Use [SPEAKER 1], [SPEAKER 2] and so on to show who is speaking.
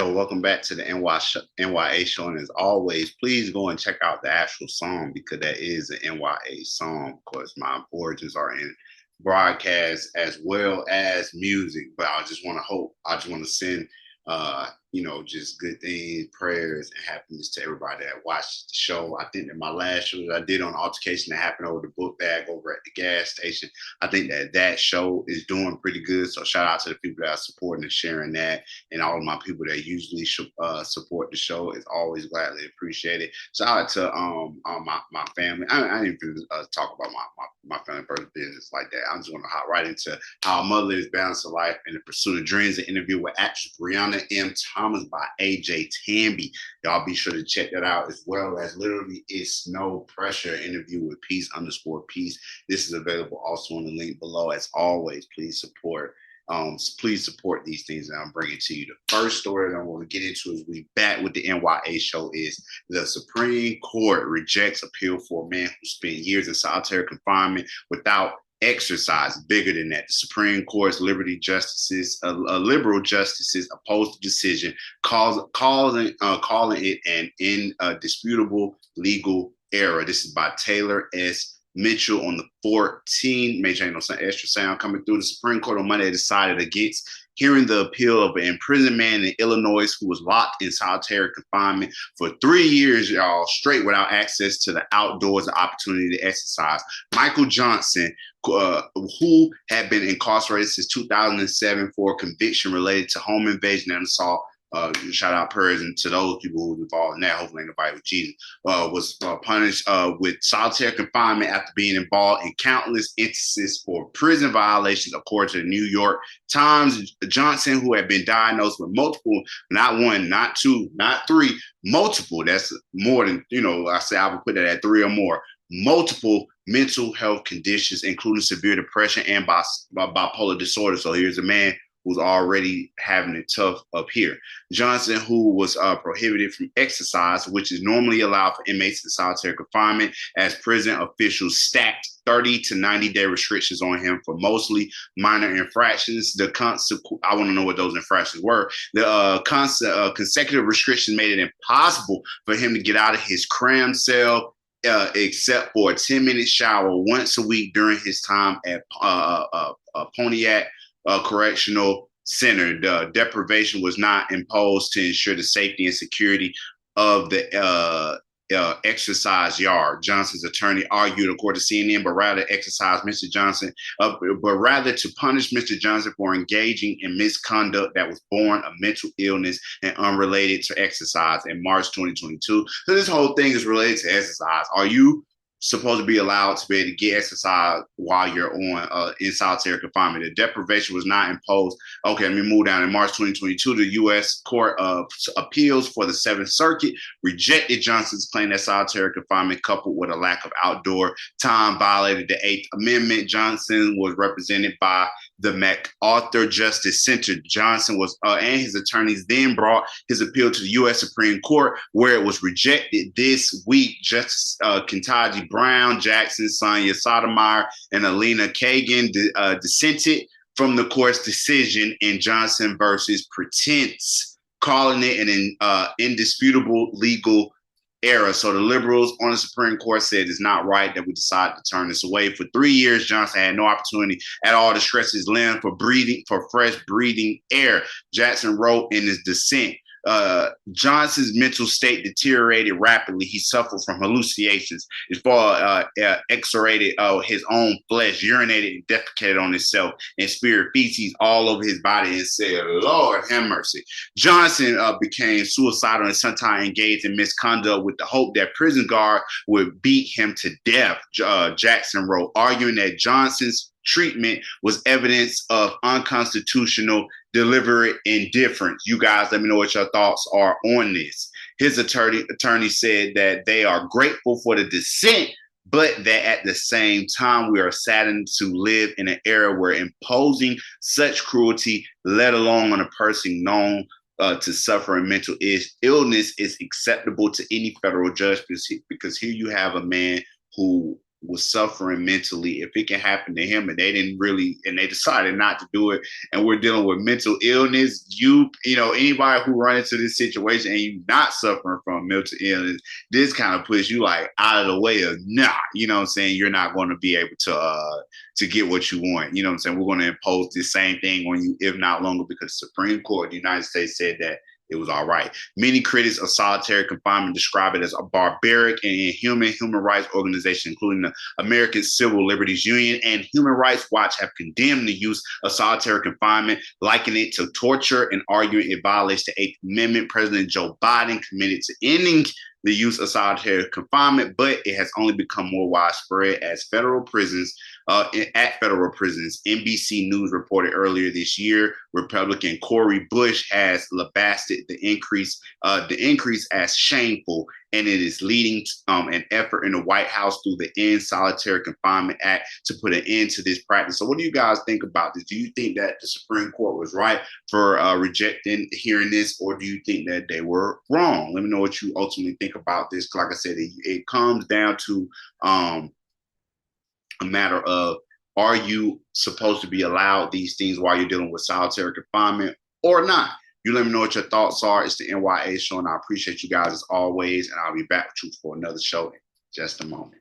[SPEAKER 1] Yo, welcome back to the N.y.a show. And as always, please go and check out the actual song because that is an N.y.a song. Of course, my origins are in broadcast as well as music. But I just want to send, just good things, prayers, and happiness to everybody that watched the show. I think that my last show that I did on altercation that happened over the book bag over at the gas station, I think that show is doing pretty good. So shout out to the people that are supporting and sharing that, and all of my people that usually support the show is always gladly appreciated. Shout out to my family. I didn't even talk about my family personal business like that. I'm just going to hop right into how a mother is balancing life in the pursuit of dreams. An interview with actress Breyonna M. Thomas by Ajay Tambe. Y'all be sure to check that out, as well as literally It's No Pressure interview with Peace_Peace. This is available also on the link below. As always, please support these things that I'm bringing to you. The first story that I want to get into is we back with the N.y.a show is the Supreme Court rejects appeal for a man who spent years in solitary confinement without exercise. Bigger than that, the Supreme Court's liberal justices opposed the decision, calling it an indisputable legal error. This is by Taylor S. Mitchell on the 14th. May ain't no extra sound coming through. The Supreme Court on Monday decided against hearing the appeal of an imprisoned man in Illinois who was locked in solitary confinement for 3 years, y'all, straight without access to the outdoors and opportunity to exercise. Michaeljohnson, who had been incarcerated since 2007 for a conviction related to home invasion and assault. Shout out prayers and to those people who were involved in that. Hopefully nobody with Jesus. Was punished with solitary confinement after being involved in countless instances for prison violations, according to the New York Times. Johnson, who had been diagnosed with multiple, not one, not two, not three, multiple. That's more than, I would put that at 3 or more. Multiple mental health conditions, including severe depression and bipolar disorder. So here's a man who's already having it tough up here. Johnson, who was prohibited from exercise, which is normally allowed for inmates in solitary confinement, as prison officials stacked 30 to 90-day restrictions on him for mostly minor infractions. I want to know what those infractions were. The consecutive restrictions made it impossible for him to get out of his cram cell, except for a 10-minute shower once a week during his time at Pontiac Correctional Center. The deprivation was not imposed to ensure the safety and security of the exercise yard. Johnson's attorney argued, according to CNN, but rather to punish Mr. Johnson for engaging in misconduct that was born of mental illness and unrelated to exercise in March 2022. So this whole thing is related to exercise. Are you supposed to be allowed to be able to get exercise while you're on in solitary confinement? The deprivation was not imposed. Okay, let me move down. In March 2022, the U.S. Court of Appeals for the Seventh Circuit rejected Johnson's claim that solitary confinement coupled with a lack of outdoor time violated the Eighth Amendment. Johnson was represented by the MacArthur Justice Center. Johnson and his attorneys then brought his appeal to the U.S. Supreme Court, where it was rejected this week. Justice Ketanji Brown, Jackson, Sonia Sotomayor, and Alina Kagan dissented from the court's decision in Johnson versus Pretense, calling it an indisputable legal error. So the liberals on the Supreme Court said it's not right that we decided to turn this away. For 3 years, Johnson had no opportunity at all to stretch his limbs for fresh breathing air. Jackson wrote in his dissent, Johnson's mental state deteriorated rapidly. He suffered from hallucinations. His exorated his own flesh, urinated and defecated on himself, and speared feces all over his body and said, Lord have mercy. Johnson became suicidal and sometimes engaged in misconduct with the hope that prison guard would beat him to death, Jackson wrote, arguing that Johnson's treatment was evidence of unconstitutional deliberate indifference. You guys, let me know what your thoughts are on this. His attorney said that they are grateful for the dissent, but that at the same time, we are saddened to live in an era where imposing such cruelty, let alone on a person known to suffer in mental illness, is acceptable to any federal judge, because here you have a man who was suffering mentally, if it can happen to him and they didn't really, and they decided not to do it, and we're dealing with mental illness, you know, anybody who run into this situation and you not suffering from mental illness, this kind of puts you like out of the way of you know what I'm saying, you're not going to be able to get what you want. You know what I'm saying? We're going to impose the same thing on you, if not longer, because the Supreme Court of the United States said that it was all right. Many critics of solitary confinement describe it as a barbaric and inhuman. Human rights organizations, including the American Civil Liberties Union and Human Rights Watch, have condemned the use of solitary confinement, likening it to torture and arguing it violates the Eighth Amendment. President Joe Biden committed to ending the use of solitary confinement, but it has only become more widespread as federal prisons. At federal prisons, NBC News reported earlier this year, Republican Cori Bush has lambasted the increase as shameful, and it is leading an effort in the White House through the End Solitary Confinement Act to put an end to this practice. So, what do you guys think about this? Do you think that the Supreme Court was right for rejecting hearing this, or do you think that they were wrong? Let me know what you ultimately think about this. Like I said, it comes down to a matter of, are you supposed to be allowed these things while you're dealing with solitary confinement or not? You let me know what your thoughts are. It's the N.y.a show, and I appreciate you guys as always, and I'll be back with you for another show in just a moment.